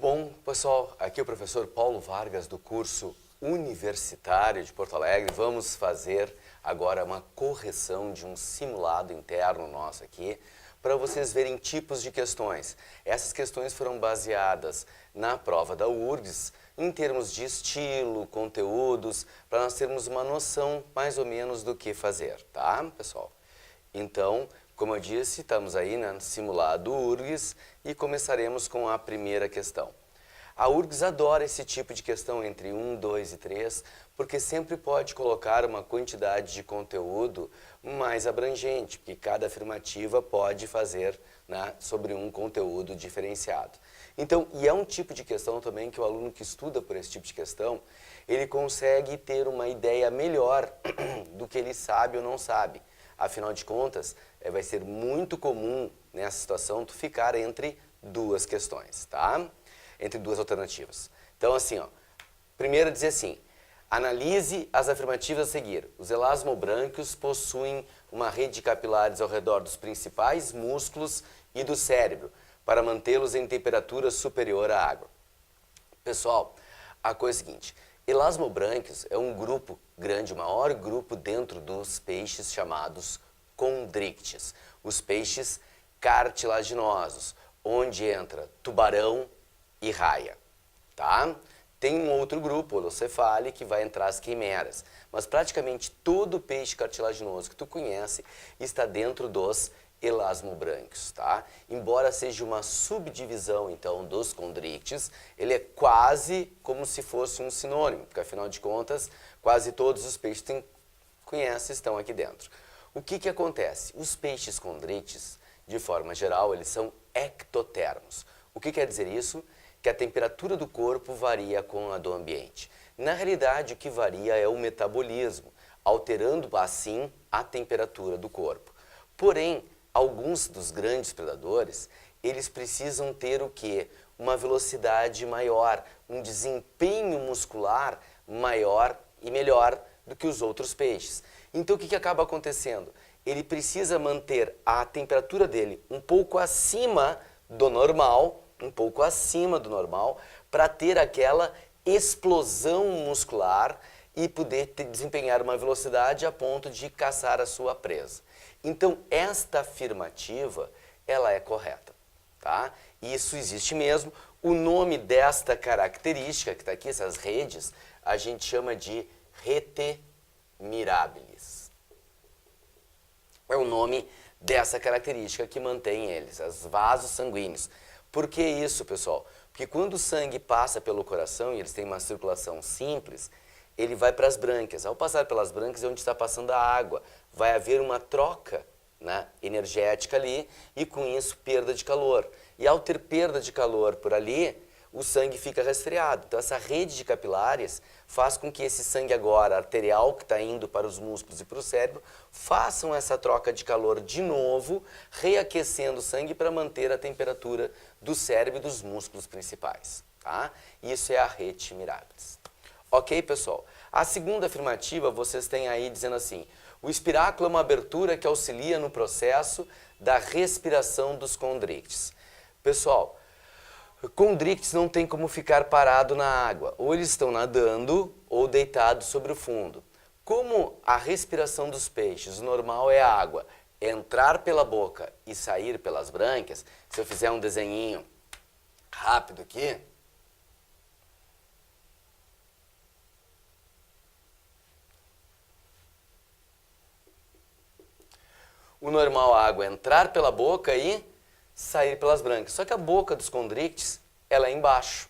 Bom, pessoal, aqui é o professor Paulo Vargas do curso universitário de Porto Alegre. Vamos fazer agora uma correção de um simulado interno nosso aqui para vocês verem tipos de questões. Essas questões foram baseadas na prova da URGS em termos de estilo, conteúdos, para nós termos uma noção mais ou menos do que fazer, tá, pessoal? Então, como eu disse, estamos aí no simulado URGS e começaremos com a primeira questão. A URGS adora esse tipo de questão entre 1, 2 e 3, porque sempre pode colocar uma quantidade de conteúdo mais abrangente, porque cada afirmativa pode fazer, né, sobre um conteúdo diferenciado. Então, e é um tipo de questão também que o aluno que estuda por esse tipo de questão, ele consegue ter uma ideia melhor do que ele sabe ou não sabe. Afinal de contas, vai ser muito comum nessa situação tu ficar entre duas questões, tá? Entre duas alternativas. Então, assim, ó, primeiro dizer assim, analise as afirmativas a seguir. Os elasmobrânquios possuem uma rede de capilares ao redor dos principais músculos e do cérebro, para mantê-los em temperatura superior à água. Pessoal, a coisa é a seguinte, elasmobrânquios é um grupo grande, o maior grupo dentro dos peixes chamados condrictes, os peixes cartilaginosos, onde entra tubarão e raia, tá? Tem um outro grupo, holocefale, que vai entrar as quimeras, mas praticamente todo peixe cartilaginoso que tu conhece está dentro dos elasmobrânquios, tá? Embora seja uma subdivisão, então, dos condrictes, ele é quase como se fosse um sinônimo, porque, afinal de contas, quase todos os peixes que conhece estão aqui dentro. O que acontece? Os peixes condrictes, de forma geral, eles são ectotermos. O que quer dizer isso? Que a temperatura do corpo varia com a do ambiente. Na realidade, o que varia é o metabolismo, alterando assim a temperatura do corpo. Porém, alguns dos grandes predadores, eles precisam ter o quê? Uma velocidade maior, um desempenho muscular maior e melhor do que os outros peixes. Então, o que acaba acontecendo? Ele precisa manter a temperatura dele um pouco acima do normal, para ter aquela explosão muscular e poder desempenhar uma velocidade a ponto de caçar a sua presa. Então, esta afirmativa, ela é correta, tá? Isso existe mesmo. O nome desta característica, que está aqui, essas redes, a gente chama de rete mirabilis. É o nome dessa característica que mantém eles, os vasos sanguíneos. Por que isso, pessoal? Porque quando o sangue passa pelo coração e eles têm uma circulação simples, ele vai para as brânquias. Ao passar pelas brânquias é onde está passando a água. Vai haver uma troca, né, energética ali e com isso perda de calor. E ao ter perda de calor por ali, o sangue fica resfriado. Então essa rede de capilares faz com que esse sangue agora arterial que está indo para os músculos e para o cérebro façam essa troca de calor de novo, reaquecendo o sangue para manter a temperatura do cérebro e dos músculos principais, tá? Isso é a rete mirabilis. Ok, pessoal? A segunda afirmativa vocês têm aí dizendo assim, o espiráculo é uma abertura que auxilia no processo da respiração dos condrictes. Pessoal, condrictes não tem como ficar parado na água, ou eles estão nadando ou deitados sobre o fundo. Como a respiração dos peixes, o normal é a água entrar pela boca e sair pelas brânquias, se eu fizer um desenhinho rápido aqui, o normal a água entrar pela boca e sair pelas brânquias. Só que a boca dos condrictes, ela é embaixo.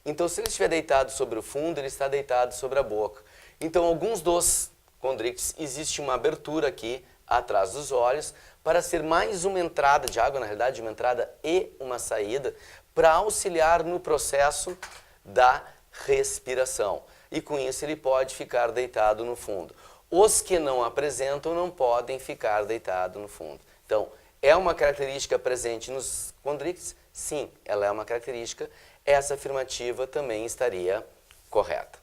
Então, se ele estiver deitado sobre o fundo, ele está deitado sobre a boca. Então, alguns dos condrictes, existe uma abertura aqui, atrás dos olhos, para ser mais uma entrada de água, na realidade, uma entrada e uma saída, para auxiliar no processo da respiração. E com isso, ele pode ficar deitado no fundo. Os que não apresentam não podem ficar deitados no fundo. Então, é uma característica presente nos condrictes? Sim, ela é uma característica. Essa afirmativa também estaria correta.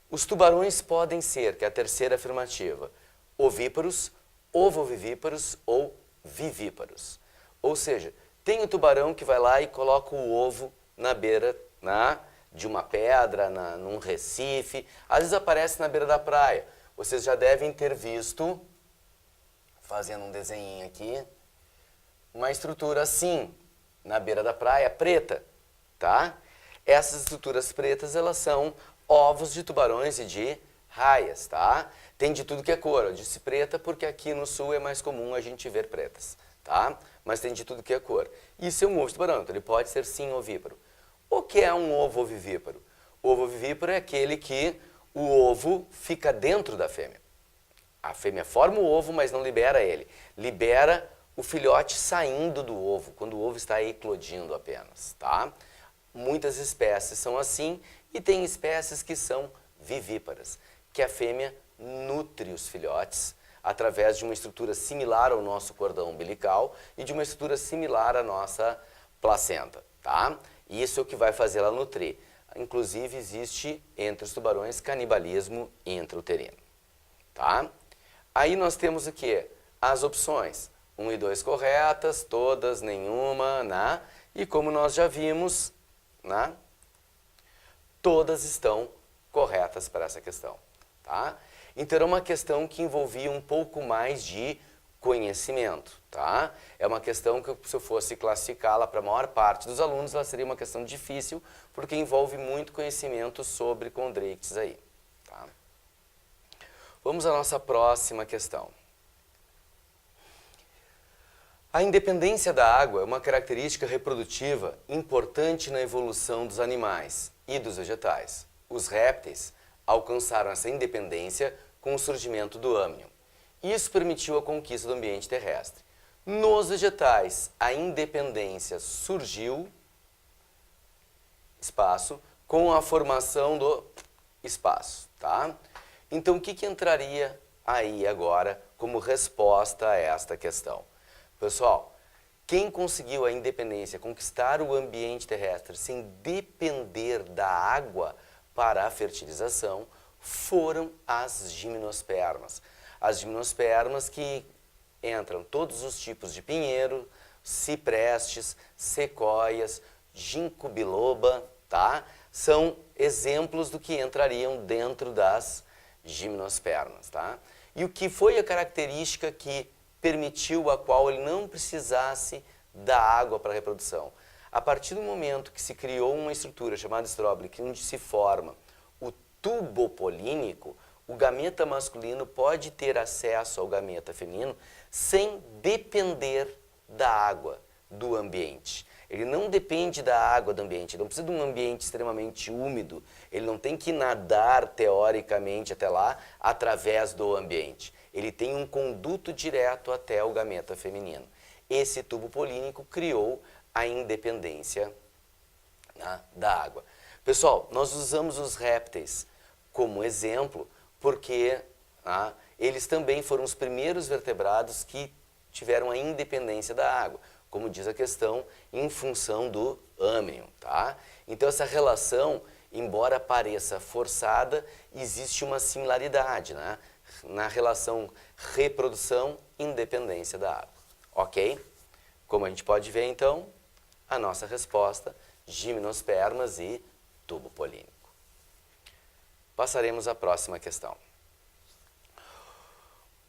Os tubarões podem ser, que é a terceira afirmativa, ovíparos, ovovivíparos ou vivíparos. Ou seja, tem o tubarão que vai lá e coloca o ovo na beira de uma pedra, num recife, às vezes aparece na beira da praia. Vocês já devem ter visto, fazendo um desenho aqui, uma estrutura assim, na beira da praia, preta, tá? Essas estruturas pretas, elas são ovos de tubarões e de raias, tá? Tem de tudo que é cor. Eu disse preta porque aqui no sul é mais comum a gente ver pretas, tá? Mas tem de tudo que é cor. Isso é um ovo de tubarão, então ele pode ser sim ovíparo. O que é um ovo ovivíparo? O ovo ovivíparo é aquele que o ovo fica dentro da fêmea. A fêmea forma o ovo, mas não libera ele. Libera o filhote saindo do ovo, quando o ovo está eclodindo apenas, tá? Muitas espécies são assim e tem espécies que são vivíparas, que a fêmea nutre os filhotes através de uma estrutura similar ao nosso cordão umbilical e de uma estrutura similar à nossa placenta, tá? Isso é o que vai fazer ela nutrir. Inclusive, existe entre os tubarões canibalismo intrauterino, tá? Aí nós temos o quê? As opções. 1 e 2 corretas, todas, nenhuma, né? E como nós já vimos, né? Todas estão corretas para essa questão, tá? Então era uma questão que envolvia um pouco mais de conhecimento, tá? É uma questão que se eu fosse classificá-la para a maior parte dos alunos, ela seria uma questão difícil, porque envolve muito conhecimento sobre condrictes aí, tá? Vamos à nossa próxima questão. A independência da água é uma característica reprodutiva importante na evolução dos animais e dos vegetais. Os répteis alcançaram essa independência com o surgimento do âmnion. Isso permitiu a conquista do ambiente terrestre. Nos vegetais, a independência surgiu, espaço, com a formação do espaço, tá? Então, o que entraria aí agora como resposta a esta questão? Pessoal, quem conseguiu a independência, conquistar o ambiente terrestre sem depender da água para a fertilização, foram as gimnospermas. As gimnospermas que entram todos os tipos de pinheiro, ciprestes, sequoias, ginkgo biloba, tá? São exemplos do que entrariam dentro das gimnospermas, tá? E o que foi a característica que permitiu a qual ele não precisasse da água para a reprodução? A partir do momento que se criou uma estrutura chamada estróbilo, onde se forma o tubo polínico, o gameta masculino pode ter acesso ao gameta feminino sem depender da água do ambiente. Ele não depende da água do ambiente, ele não precisa de um ambiente extremamente úmido, ele não tem que nadar teoricamente até lá através do ambiente. Ele tem um conduto direto até o gameta feminino. Esse tubo polínico criou a independência, né, da água. Pessoal, nós usamos os répteis como exemplo porque eles também foram os primeiros vertebrados que tiveram a independência da água, como diz a questão, em função do âmnion, tá? Então essa relação, embora pareça forçada, existe uma similaridade, né? Na relação reprodução, independência da água, ok? Como a gente pode ver, então, a nossa resposta, gimnospermas e tubo polínico. Passaremos à próxima questão.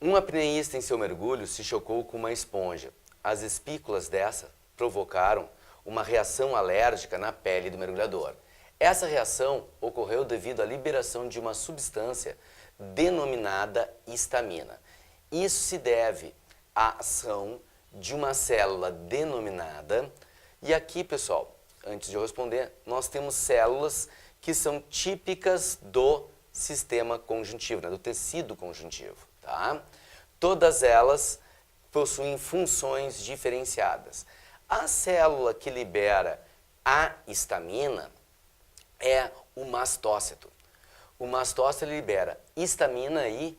Um apneísta em seu mergulho se chocou com uma esponja. As espículas dessa provocaram uma reação alérgica na pele do mergulhador. Essa reação ocorreu devido à liberação de uma substância denominada histamina. Isso se deve à ação de uma célula denominada, e aqui, pessoal, antes de eu responder, nós temos células que são típicas do sistema conjuntivo, né, do tecido conjuntivo, tá? Todas elas possuem funções diferenciadas. A célula que libera a histamina é o mastócito. O mastócito libera histamina e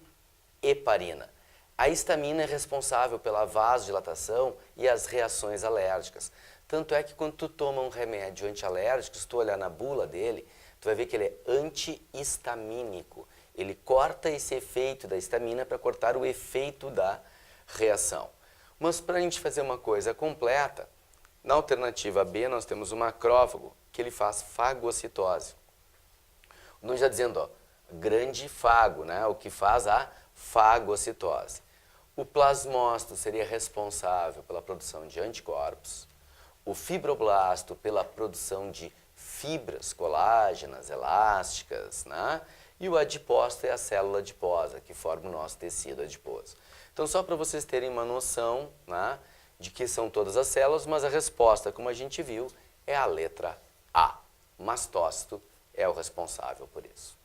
heparina. A histamina é responsável pela vasodilatação e as reações alérgicas. Tanto é que quando tu toma um remédio antialérgico, se tu olhar na bula dele, tu vai ver que ele é antihistamínico. Ele corta esse efeito da histamina para cortar o efeito da reação. Mas para a gente fazer uma coisa completa, na alternativa B nós temos o macrófago, que ele faz fagocitose. O nome está dizendo, ó, grande fago, né? O que faz a fagocitose. O plasmócito seria responsável pela produção de anticorpos, o fibroblasto pela produção de fibras colágenas, elásticas, né? E o adipócito é a célula adiposa, que forma o nosso tecido adiposo. Então, só para vocês terem uma noção, né, de que são todas as células, mas a resposta, como a gente viu, é a letra A. Mastócito é o responsável por isso.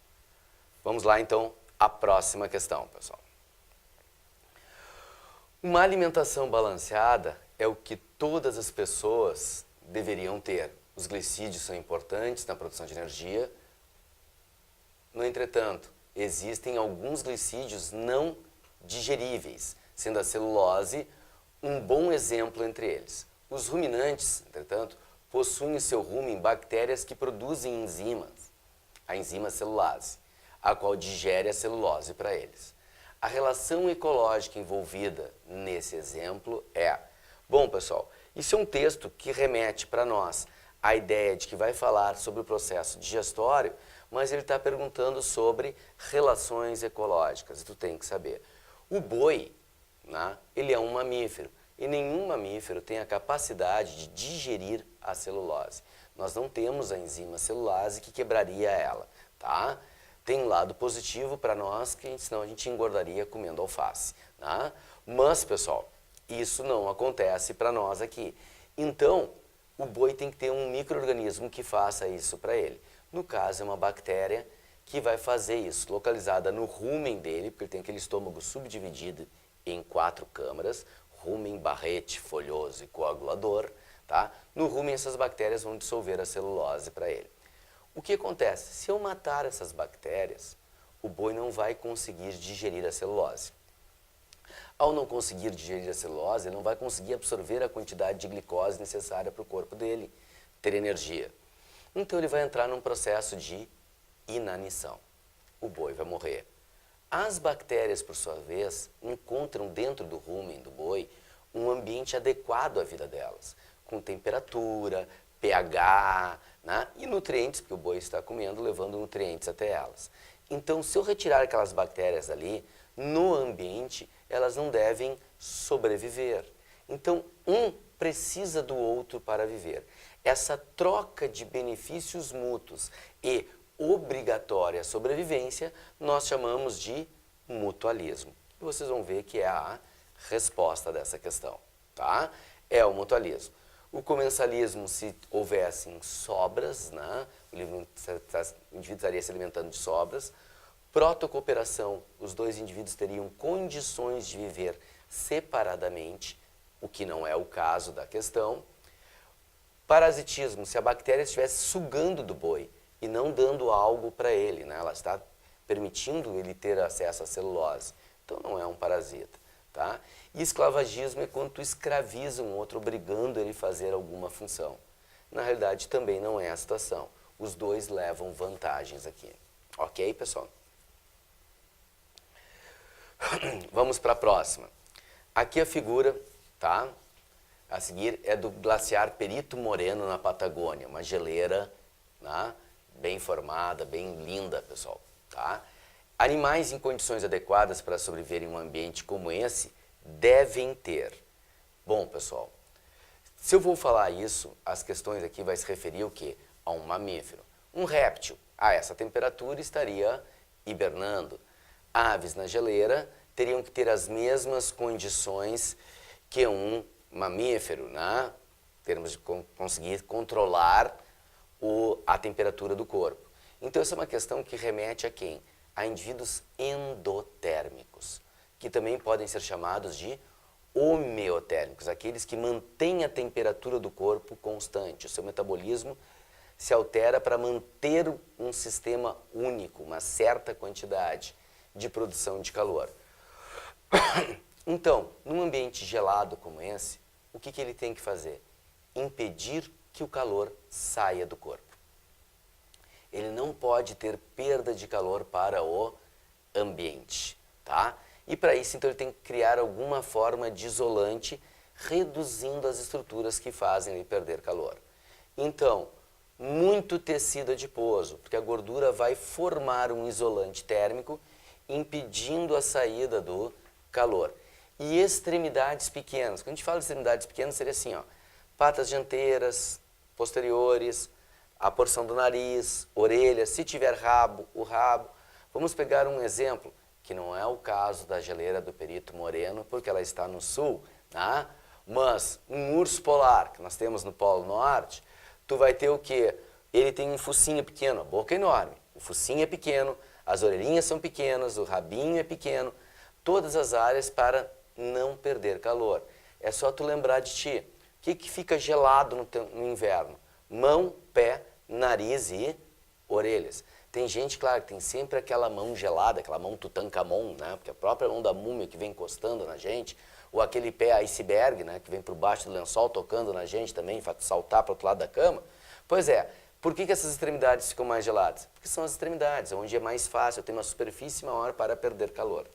Vamos lá, então, à próxima questão, pessoal. Uma alimentação balanceada é o que todas as pessoas deveriam ter. Os glicídios são importantes na produção de energia. No entretanto, existem alguns glicídios não digeríveis, sendo a celulose um bom exemplo entre eles. Os ruminantes, entretanto, possuem em seu rumen bactérias que produzem enzimas, a enzima celulase, a qual digere a celulose para eles. A relação ecológica envolvida nesse exemplo é... Bom, pessoal, isso é um texto que remete para nós a ideia de que vai falar sobre o processo digestório, mas ele está perguntando sobre relações ecológicas, e tu tem que saber. O boi, né, ele é um mamífero, e nenhum mamífero tem a capacidade de digerir a celulose. Nós não temos a enzima celulase que quebraria ela, tá? Tem um lado positivo para nós, que senão a gente engordaria comendo alface, né? Mas, pessoal, isso não acontece para nós aqui. Então, o boi tem que ter um micro-organismo que faça isso para ele. No caso, é uma bactéria que vai fazer isso, localizada no rumen dele, porque ele tem aquele estômago subdividido em 4 câmaras, rumen, barrete, folhoso e coagulador, tá? No rumen, essas bactérias vão dissolver a celulose para ele. O que acontece? Se eu matar essas bactérias, o boi não vai conseguir digerir a celulose. Ao não conseguir digerir a celulose, ele não vai conseguir absorver a quantidade de glicose necessária para o corpo dele ter energia. Então ele vai entrar num processo de inanição. O boi vai morrer. As bactérias, por sua vez, encontram dentro do rumen do boi um ambiente adequado à vida delas, com temperatura, pH, né, e nutrientes, porque o boi está comendo, levando nutrientes até elas. Então, se eu retirar aquelas bactérias dali, no ambiente, elas não devem sobreviver. Então, um precisa do outro para viver. Essa troca de benefícios mútuos e obrigatória sobrevivência, nós chamamos de mutualismo. E vocês vão ver que é a resposta dessa questão, tá? É o mutualismo. O comensalismo, se houvessem sobras, né? O indivíduo estaria se alimentando de sobras. Protocooperação, os dois indivíduos teriam condições de viver separadamente, o que não é o caso da questão. Parasitismo, se a bactéria estivesse sugando do boi e não dando algo para ele, né? Ela está permitindo ele ter acesso à celulose, então não é um parasita, tá? E esclavagismo é quando tu escraviza um outro, obrigando ele a fazer alguma função. Na realidade, também não é a situação. Os dois levam vantagens aqui. Ok, pessoal? Vamos para a próxima. Aqui a figura, tá? A seguir é do glaciar Perito Moreno, na Patagônia. Uma geleira, né? Bem formada, bem linda, pessoal. Tá? Animais em condições adequadas para sobreviver em um ambiente como esse devem ter. Bom, pessoal, se eu vou falar isso, as questões aqui vai se referir ao quê? A um mamífero. Um réptil, a essa temperatura, estaria hibernando. Aves na geleira teriam que ter as mesmas condições que um mamífero, né? Em termos de conseguir controlar a temperatura do corpo. Então, essa é uma questão que remete a quem? A indivíduos endotérmicos, que também podem ser chamados de homeotérmicos, aqueles que mantêm a temperatura do corpo constante. O seu metabolismo se altera para manter um sistema único, uma certa quantidade de produção de calor. Então, num ambiente gelado como esse, o que ele tem que fazer? Impedir que o calor saia do corpo. Ele não pode ter perda de calor para o ambiente, tá? E para isso, então, ele tem que criar alguma forma de isolante, reduzindo as estruturas que fazem ele perder calor. Então, muito tecido adiposo, porque a gordura vai formar um isolante térmico, impedindo a saída do calor. E extremidades pequenas. Quando a gente fala de extremidades pequenas, seria assim, ó, patas dianteiras, posteriores, a porção do nariz, orelhas, se tiver rabo, o rabo. Vamos pegar um exemplo, que não é o caso da geleira do Perito Moreno, porque ela está no sul, tá? Mas um urso polar, que nós temos no Polo Norte, tu vai ter o quê? Ele tem um focinho pequeno, a boca é enorme, o focinho é pequeno, as orelhinhas são pequenas, o rabinho é pequeno, todas as áreas para não perder calor. É só tu lembrar de ti. O que fica gelado no inverno? Mão, pé, nariz e orelhas. Tem gente, claro, que tem sempre aquela mão gelada, aquela mão Tutankhamon, né? Porque a própria mão da múmia que vem encostando na gente, ou aquele pé iceberg, né? Que vem por baixo do lençol tocando na gente também, faz saltar para o outro lado da cama. Pois é, por que essas extremidades ficam mais geladas? Porque são as extremidades, onde é mais fácil, tem uma superfície maior para perder calor.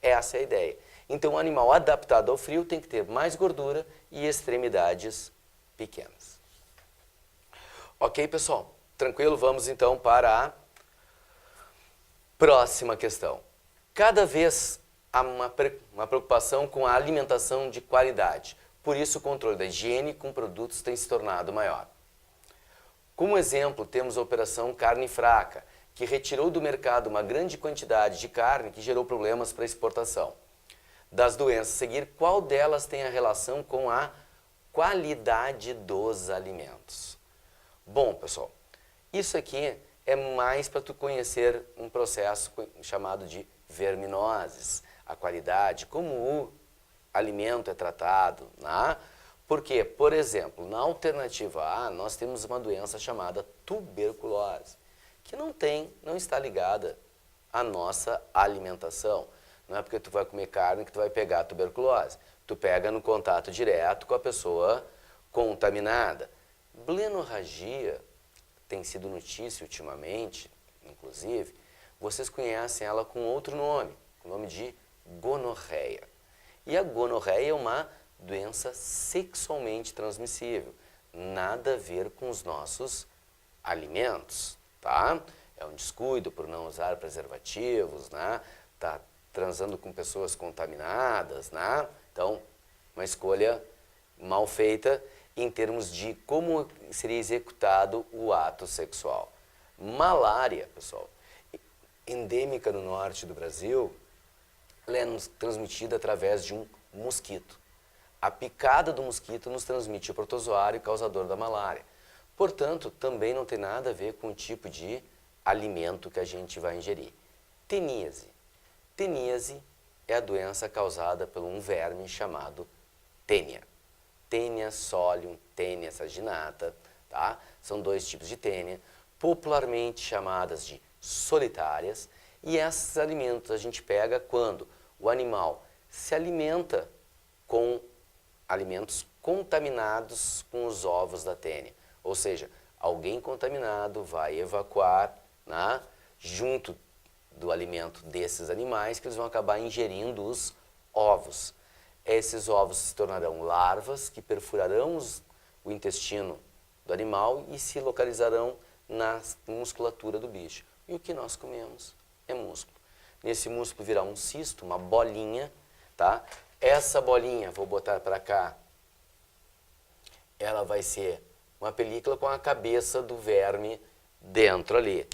Essa é a ideia. Então, o animal adaptado ao frio tem que ter mais gordura e extremidades pequenas. Ok, pessoal? Tranquilo? Vamos então para a próxima questão. Cada vez há uma preocupação com a alimentação de qualidade. Por isso, o controle da higiene com produtos tem se tornado maior. Como exemplo, temos a Operação Carne Fraca, que retirou do mercado uma grande quantidade de carne que gerou problemas para exportação. Das doenças a seguir, qual delas tem a relação com a qualidade dos alimentos? Bom, pessoal, isso aqui é mais para tu conhecer um processo chamado de verminoses, a qualidade, como o alimento é tratado, né? Porque, por exemplo, na alternativa A, nós temos uma doença chamada tuberculose, que não está ligada à nossa alimentação. Não é porque tu vai comer carne que tu vai pegar a tuberculose. Tu pega no contato direto com a pessoa contaminada. Blenorragia tem sido notícia ultimamente, inclusive, vocês conhecem ela com outro nome, com o nome de gonorreia. E a gonorreia é uma doença sexualmente transmissível, nada a ver com os nossos alimentos, tá? É um descuido por não usar preservativos, né? Tá transando com pessoas contaminadas, né? Então, uma escolha mal feita em termos de como seria executado o ato sexual. Malária, pessoal, endêmica no norte do Brasil, ela é transmitida através de um mosquito. A picada do mosquito nos transmite o protozoário causador da malária. Portanto, também não tem nada a ver com o tipo de alimento que a gente vai ingerir. Teníase. Teníase é a doença causada por um verme chamado tênia. Tênia solium, tênia saginata, tá? São dois tipos de tênia, popularmente chamadas de solitárias, e esses alimentos a gente pega quando o animal se alimenta com alimentos contaminados com os ovos da tênia. Ou seja, alguém contaminado vai evacuar, né, junto do alimento desses animais, que eles vão acabar ingerindo os ovos. Esses ovos se tornarão larvas que perfurarão o intestino do animal e se localizarão na musculatura do bicho. E o que nós comemos é músculo. Nesse músculo virá um cisto, uma bolinha, tá? Essa bolinha, vou botar para cá, ela vai ser uma película com a cabeça do verme dentro ali.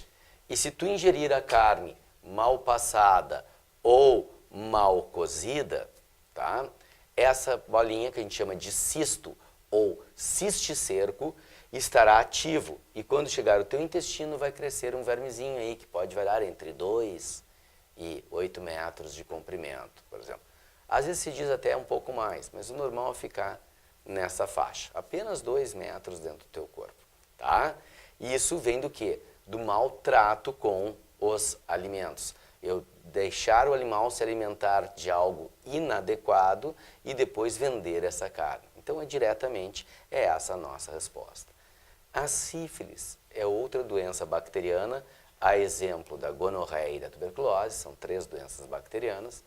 E se tu ingerir a carne mal passada ou mal cozida, tá? Essa bolinha, que a gente chama de cisto ou cisticerco, estará ativo. E quando chegar o teu intestino, vai crescer um vermezinho aí, que pode variar entre 2 e 8 metros de comprimento, por exemplo. Às vezes se diz até um pouco mais, mas o normal é ficar nessa faixa. Apenas 2 metros dentro do teu corpo, tá? E isso vem do quê? Do maltrato com os alimentos. Eu deixar o animal se alimentar de algo inadequado e depois vender essa carne. Então, diretamente, é essa a nossa resposta. A sífilis é outra doença bacteriana, a exemplo da gonorreia e da tuberculose, são 3 doenças bacterianas.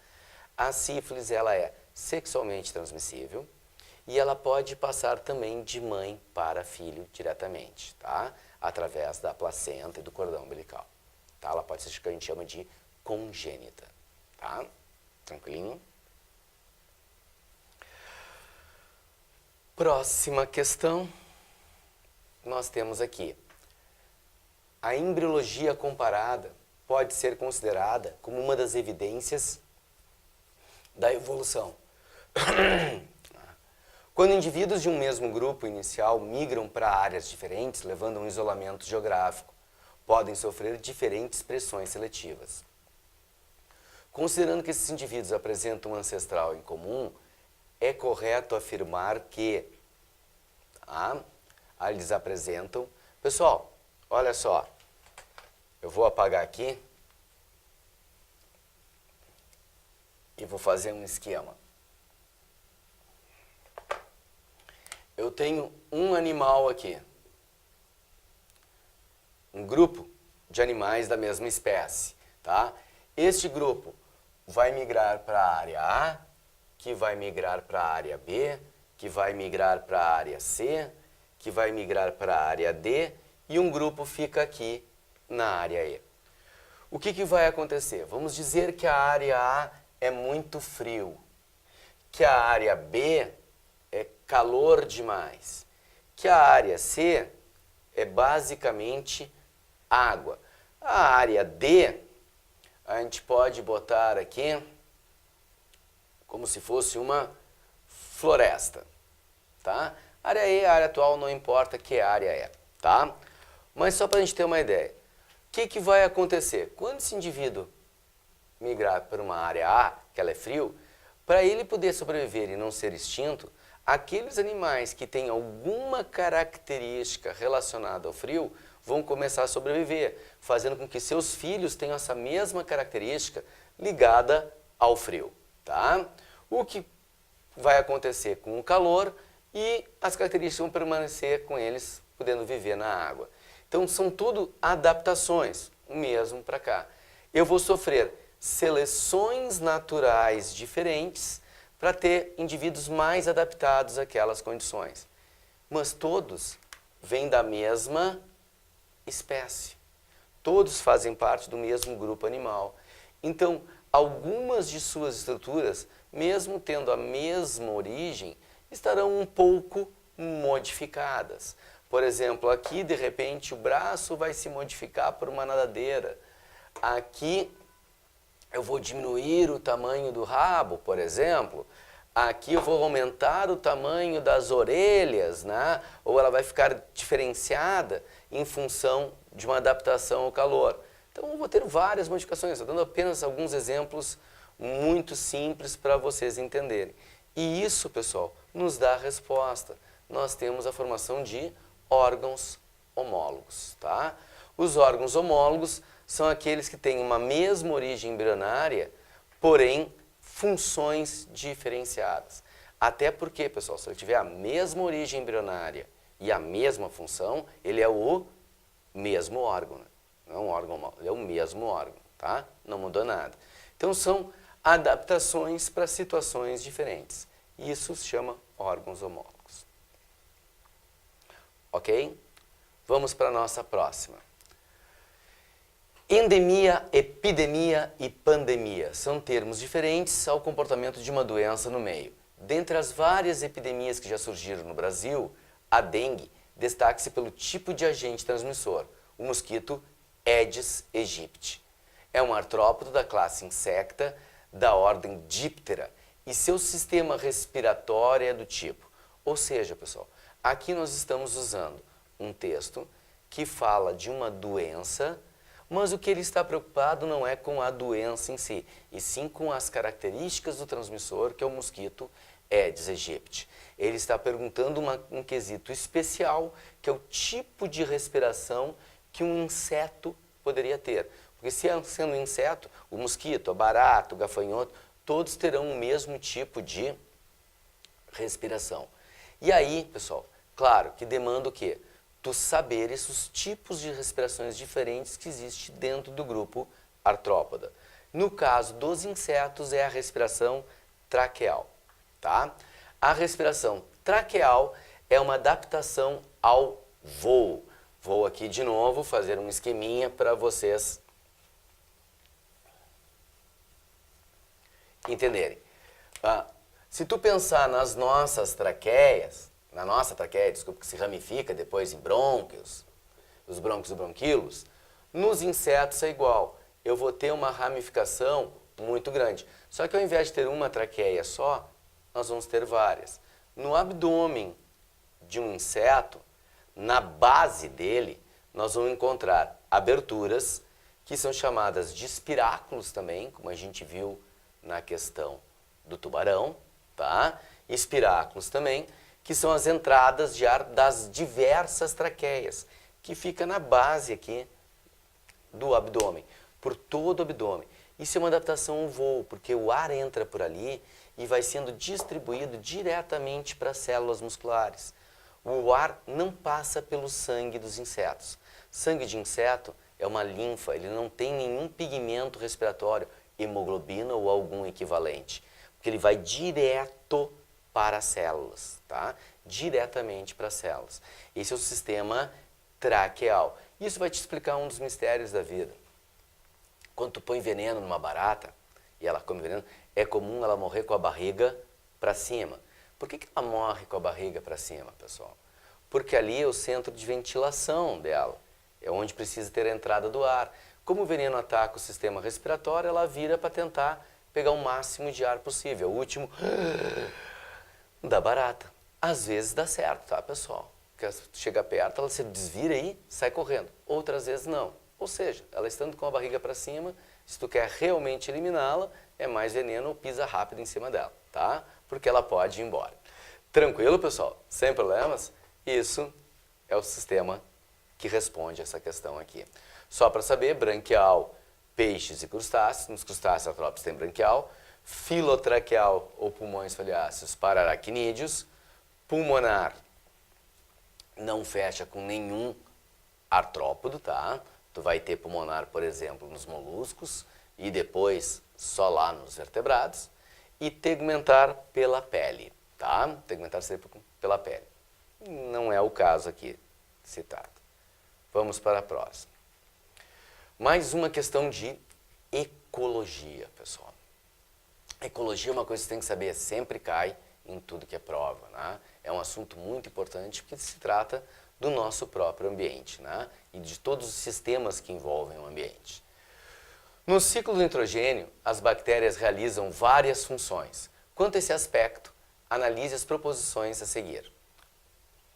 A sífilis, ela é sexualmente transmissível e ela pode passar também de mãe para filho diretamente, tá? através da placenta e do cordão umbilical. Tá? Ela pode ser o que a gente chama de congênita. Tá? Tranquilinho? Próxima questão, nós temos aqui. A embriologia comparada pode ser considerada como uma das evidências da evolução. Quando indivíduos de um mesmo grupo inicial migram para áreas diferentes, levando a um isolamento geográfico, podem sofrer diferentes pressões seletivas. Considerando que esses indivíduos apresentam um ancestral em comum, é correto afirmar que eles apresentam... Pessoal, olha só, eu vou apagar aqui e vou fazer um esquema. Eu tenho um animal aqui, um grupo de animais da mesma espécie, tá? Este grupo vai migrar para a área A, que vai migrar para a área B, que vai migrar para a área C, que vai migrar para a área D, e um grupo fica aqui na área E. O que vai acontecer? Vamos dizer que a área A é muito frio, que a área B é calor demais, que a área C é basicamente água. A área D, a gente pode botar aqui como se fosse uma floresta, tá? Área E, área atual, não importa que área é, tá? Mas só para a gente ter uma ideia, o que vai acontecer? Quando esse indivíduo migrar para uma área A, que ela é frio, para ele poder sobreviver e não ser extinto, aqueles animais que têm alguma característica relacionada ao frio vão começar a sobreviver, fazendo com que seus filhos tenham essa mesma característica ligada ao frio, tá? O que vai acontecer com o calor e as características vão permanecer com eles, podendo viver na água. Então, são tudo adaptações, o mesmo para cá. Eu vou sofrer seleções naturais diferentes para ter indivíduos mais adaptados àquelas condições. Mas todos vêm da mesma espécie. Todos fazem parte do mesmo grupo animal. Então, algumas de suas estruturas, mesmo tendo a mesma origem, estarão um pouco modificadas. Por exemplo, aqui, de repente, o braço vai se modificar por uma nadadeira. Aqui, eu vou diminuir o tamanho do rabo, por exemplo. Aqui eu vou aumentar o tamanho das orelhas, né? Ou ela vai ficar diferenciada em função de uma adaptação ao calor. Então, eu vou ter várias modificações. Estou dando apenas alguns exemplos muito simples para vocês entenderem. E isso, pessoal, nos dá a resposta. Nós temos a formação de órgãos homólogos, tá? Os órgãos homólogos são aqueles que têm uma mesma origem embrionária, porém funções diferenciadas. Até porque, pessoal, se ele tiver a mesma origem embrionária e a mesma função, ele é o mesmo órgão, né? Não é um órgão homólogo, ele é o mesmo órgão, tá? Não mudou nada. Então são adaptações para situações diferentes. Isso se chama órgãos homólogos. Ok? Vamos para a nossa próxima. Endemia, epidemia e pandemia são termos diferentes ao comportamento de uma doença no meio. Dentre as várias epidemias que já surgiram no Brasil, a dengue destaca-se pelo tipo de agente transmissor, o mosquito Aedes aegypti. É um artrópodo da classe Insecta, da ordem Diptera, e seu sistema respiratório é do tipo. Ou seja, pessoal, aqui nós estamos usando um texto que fala de uma doença, mas o que ele está preocupado não é com a doença em si, e sim com as características do transmissor, que é o mosquito Aedes aegypti. Ele está perguntando um quesito especial, que é o tipo de respiração que um inseto poderia ter. Porque sendo um inseto, o mosquito, a barata, o gafanhoto, todos terão o mesmo tipo de respiração. E aí, pessoal, claro que demanda o quê? Tu saberes os tipos de respirações diferentes que existem dentro do grupo artrópoda. No caso dos insetos, é a respiração traqueal, tá? A respiração traqueal é uma adaptação ao voo. Vou aqui de novo fazer um esqueminha para vocês entenderem. Se tu pensar nas nossas traqueias, na nossa traqueia, desculpa, que se ramifica depois em brônquios, os brônquios e bronquíolos, nos insetos é igual. Eu vou ter uma ramificação muito grande. Só que ao invés de ter uma traqueia só, nós vamos ter várias. No abdômen de um inseto, na base dele, nós vamos encontrar aberturas que são chamadas de espiráculos também, como a gente viu na questão do tubarão, tá? Espiráculos também, que são as entradas de ar das diversas traqueias, que fica na base aqui do abdômen, por todo o abdômen. Isso é uma adaptação ao voo, porque o ar entra por ali e vai sendo distribuído diretamente para as células musculares. O ar não passa pelo sangue dos insetos. Sangue de inseto é uma linfa, ele não tem nenhum pigmento respiratório, hemoglobina ou algum equivalente, porque ele vai direto para as células, tá? Diretamente para as células. Esse é o sistema traqueal. Isso vai te explicar um dos mistérios da vida. Quando tu põe veneno numa barata e ela come veneno, é comum ela morrer com a barriga para cima. Por que ela morre com a barriga para cima, pessoal? Porque ali é o centro de ventilação dela, é onde precisa ter a entrada do ar. Como o veneno ataca o sistema respiratório, ela vira para tentar pegar o máximo de ar possível. O último da barata. Às vezes dá certo, tá, pessoal? Porque chega perto, ela se desvira e sai correndo. Outras vezes não. Ou seja, ela estando com a barriga para cima, se tu quer realmente eliminá-la, é mais veneno ou pisa rápido em cima dela, tá? Porque ela pode ir embora. Tranquilo, pessoal? Sem problemas? Isso é o sistema que responde essa questão aqui. Só para saber, branquial, peixes e crustáceos. Nos crustáceos artrópodes tem branquial. Filotraqueal ou pulmões foliáceos para aracnídeos. Pulmonar não fecha com nenhum artrópodo, tá? Tu vai ter pulmonar, por exemplo, nos moluscos e depois só lá nos vertebrados. E tegumentar pela pele, tá? Tegumentar sempre pela pele. Não é o caso aqui citado. Vamos para a próxima. Mais uma questão de ecologia, pessoal. Ecologia é uma coisa que você tem que saber, sempre cai em tudo que é prova, né? É um assunto muito importante porque se trata do nosso próprio ambiente, né? E de todos os sistemas que envolvem o ambiente. No ciclo do nitrogênio, as bactérias realizam várias funções. Quanto a esse aspecto, analise as proposições a seguir.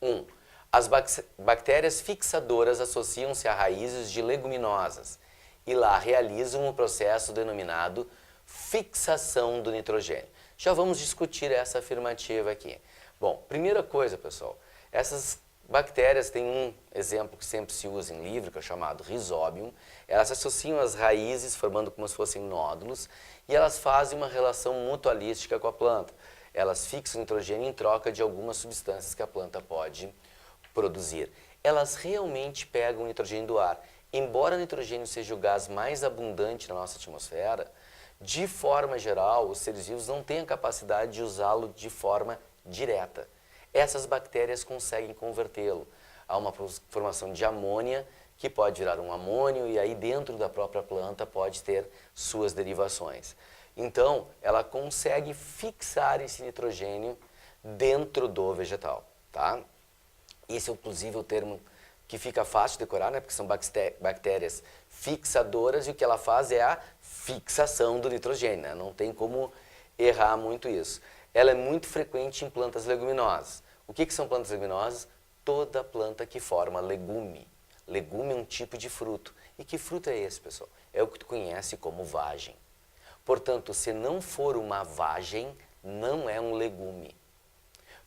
1. As bactérias fixadoras associam-se a raízes de leguminosas e lá realizam um processo denominado fixação do nitrogênio. Já vamos discutir essa afirmativa aqui. Bom, primeira coisa, pessoal, essas bactérias têm um exemplo que sempre se usa em livro, que é chamado Rhizobium. Elas se associam às raízes, formando como se fossem nódulos, e elas fazem uma relação mutualística com a planta. Elas fixam nitrogênio em troca de algumas substâncias que a planta pode produzir. Elas realmente pegam o nitrogênio do ar. Embora o nitrogênio seja o gás mais abundante na nossa atmosfera, de forma geral, os seres vivos não têm a capacidade de usá-lo de forma direta. Essas bactérias conseguem convertê-lo a uma formação de amônia, que pode virar um amônio, e aí dentro da própria planta pode ter suas derivações. Então, ela consegue fixar esse nitrogênio dentro do vegetal, tá? Esse é, inclusive, o termo que fica fácil de decorar, né? Porque são bactérias fixadoras e o que ela faz é a fixação do nitrogênio, né? Não tem como errar muito isso. Ela é muito frequente em plantas leguminosas. O que são plantas leguminosas? Toda planta que forma legume. Legume é um tipo de fruto. E que fruto é esse, pessoal? É o que tu conhece como vagem. Portanto, se não for uma vagem, não é um legume.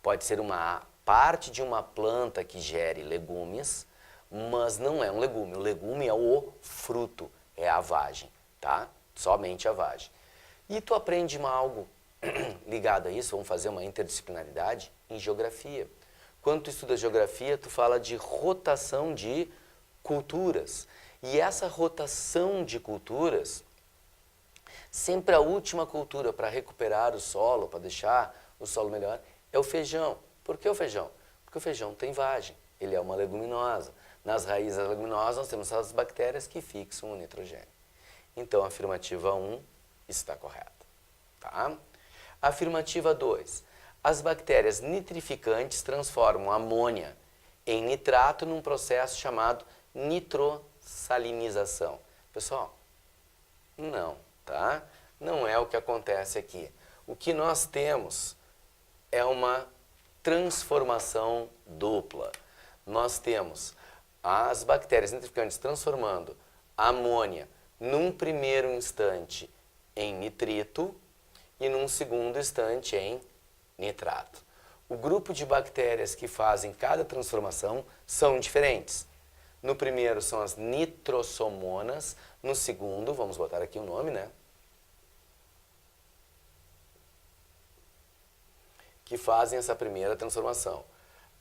Pode ser uma parte de uma planta que gere legumes, mas não é um legume. O legume é o fruto, é a vagem, tá? Somente a vagem. E tu aprende algo ligado a isso, vamos fazer uma interdisciplinaridade em geografia. Quando tu estuda geografia, tu fala de rotação de culturas. E essa rotação de culturas, sempre a última cultura para recuperar o solo, para deixar o solo melhor, é o feijão. Por que o feijão? Porque o feijão tem vagem, ele é uma leguminosa. Nas raízes das leguminosas nós temos as bactérias que fixam o nitrogênio. Então a afirmativa 1 está correta. Tá? Afirmativa 2. As bactérias nitrificantes transformam a amônia em nitrato num processo chamado nitrossalinização. Pessoal, não, tá? Não é o que acontece aqui. O que nós temos é uma transformação dupla. Nós temos as bactérias nitrificantes transformando a amônia num primeiro instante em nitrito e num segundo instante em nitrato. O grupo de bactérias que fazem cada transformação são diferentes. No primeiro são as nitrosomonas, no segundo, vamos botar aqui o nome, né? Que fazem essa primeira transformação.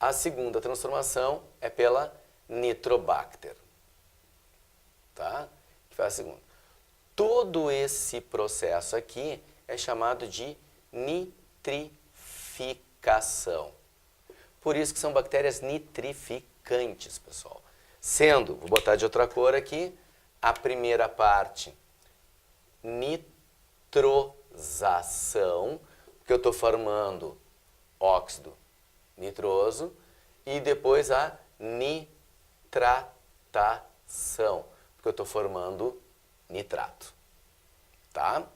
A segunda transformação é pela Nitrobacter, tá? Que faz a segunda. Todo esse processo aqui é chamado de nitrificação. Por isso que são bactérias nitrificantes, pessoal. Sendo, vou botar de outra cor aqui, a primeira parte, nitrosação, porque eu estou formando óxido nitroso, e depois a nitratação, porque eu estou formando nitrato. Tá?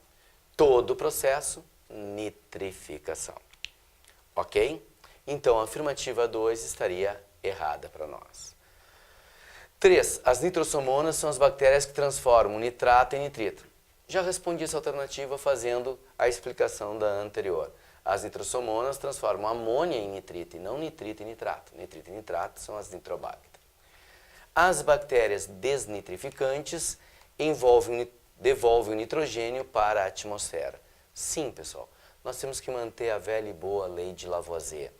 Todo o processo, nitrificação. Ok? Então, a afirmativa 2 estaria errada para nós. 3. As nitrosomonas são as bactérias que transformam nitrato em nitrito. Já respondi essa alternativa fazendo a explicação da anterior. As nitrosomonas transformam amônia em nitrito e não nitrito em nitrato. Nitrito e nitrato são as nitrobacter. As bactérias desnitrificantes devolvem o nitrogênio para a atmosfera. Sim, pessoal, nós temos que manter a velha e boa lei de Lavoisier.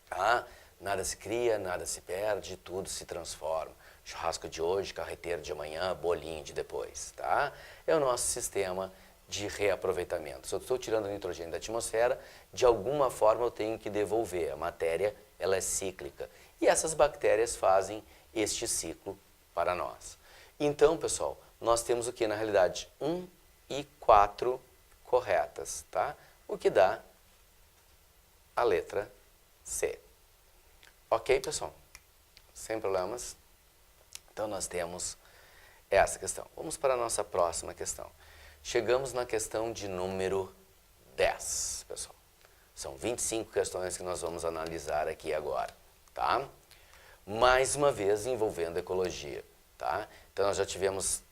Tá? Nada se cria, nada se perde, tudo se transforma. Churrasco de hoje, carreteiro de amanhã, bolinho de depois. Tá? É o nosso sistema de reaproveitamento. Se eu estou tirando o nitrogênio da atmosfera, de alguma forma eu tenho que devolver. A matéria, ela é cíclica. E essas bactérias fazem este ciclo para nós. Então, pessoal, nós temos o que na realidade? 1 e 4 corretas, tá? O que dá a letra C. Ok, pessoal? Sem problemas? Então, nós temos essa questão. Vamos para a nossa próxima questão. Chegamos na questão de número 10, pessoal. São 25 questões que nós vamos analisar aqui agora, tá? Mais uma vez envolvendo ecologia, tá? Então, nós já tivemos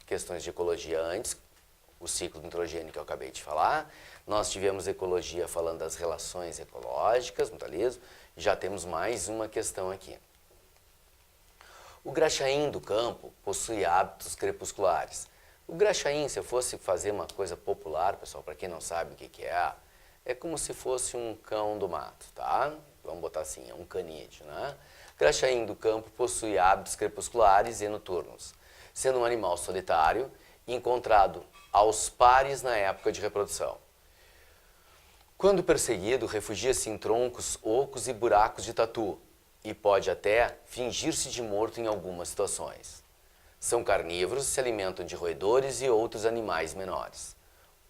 questões de ecologia antes, o ciclo do nitrogênio que eu acabei de falar. Nós tivemos ecologia falando das relações ecológicas, mutualismo. Já temos mais uma questão aqui. O graxaim do campo possui hábitos crepusculares. O graxaim, se eu fosse fazer uma coisa popular, pessoal, para quem não sabe o que é como se fosse um cão do mato, tá? Vamos botar assim, é um canídeo, né? O graxaim do campo possui hábitos crepusculares e noturnos, sendo um animal solitário e encontrado aos pares na época de reprodução. Quando perseguido, refugia-se em troncos, ocos e buracos de tatu e pode até fingir-se de morto em algumas situações. São carnívoros, se alimentam de roedores e outros animais menores.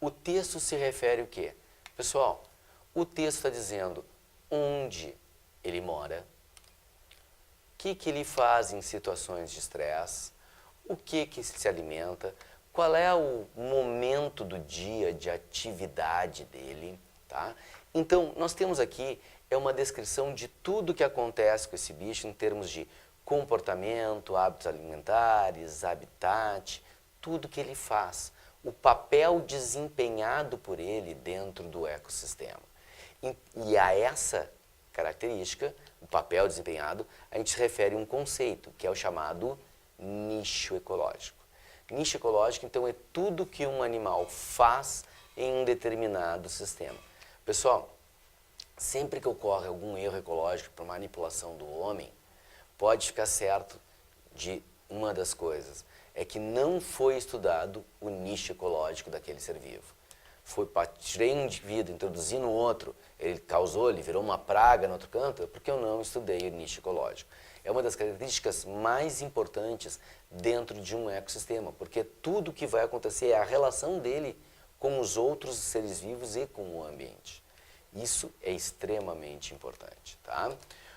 O texto se refere ao quê? Pessoal, o texto está dizendo onde ele mora, o que ele faz em situações de estresse, o que se alimenta, qual é o momento do dia de atividade dele, tá? Então, nós temos aqui uma descrição de tudo que acontece com esse bicho em termos de comportamento, hábitos alimentares, habitat, tudo que ele faz, o papel desempenhado por ele dentro do ecossistema. E a essa característica, o papel desempenhado, a gente se refere a um conceito, que é o chamado nicho ecológico. Nicho ecológico, então, é tudo que um animal faz em um determinado sistema. Pessoal, sempre que ocorre algum erro ecológico por manipulação do homem, pode ficar certo de uma das coisas, é que não foi estudado o nicho ecológico daquele ser vivo. Tirei um indivíduo, introduzi no outro, ele virou uma praga no outro canto, é porque eu não estudei o nicho ecológico. é uma das características mais importantes dentro de um ecossistema, porque tudo que vai acontecer é a relação dele com os outros seres vivos e com o ambiente. Isso é extremamente importante, tá?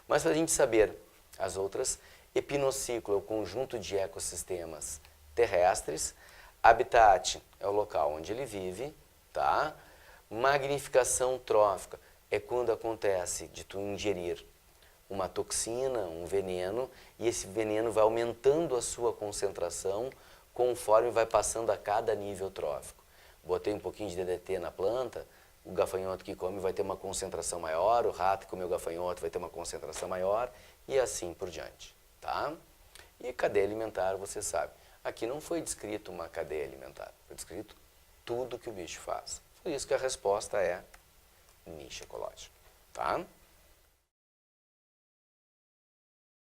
Mas para a gente saber as outras, epinociclo é o conjunto de ecossistemas terrestres, habitat é o local onde ele vive, tá? Magnificação trófica é quando acontece de tu ingerir uma toxina, um veneno, e esse veneno vai aumentando a sua concentração conforme vai passando a cada nível trófico. Botei um pouquinho de DDT na planta, o gafanhoto que come vai ter uma concentração maior, o rato que comeu o gafanhoto vai ter uma concentração maior e assim por diante, tá? E cadeia alimentar, você sabe, aqui não foi descrito uma cadeia alimentar, foi descrito tudo que o bicho faz. Por isso que a resposta é nicho ecológico, tá?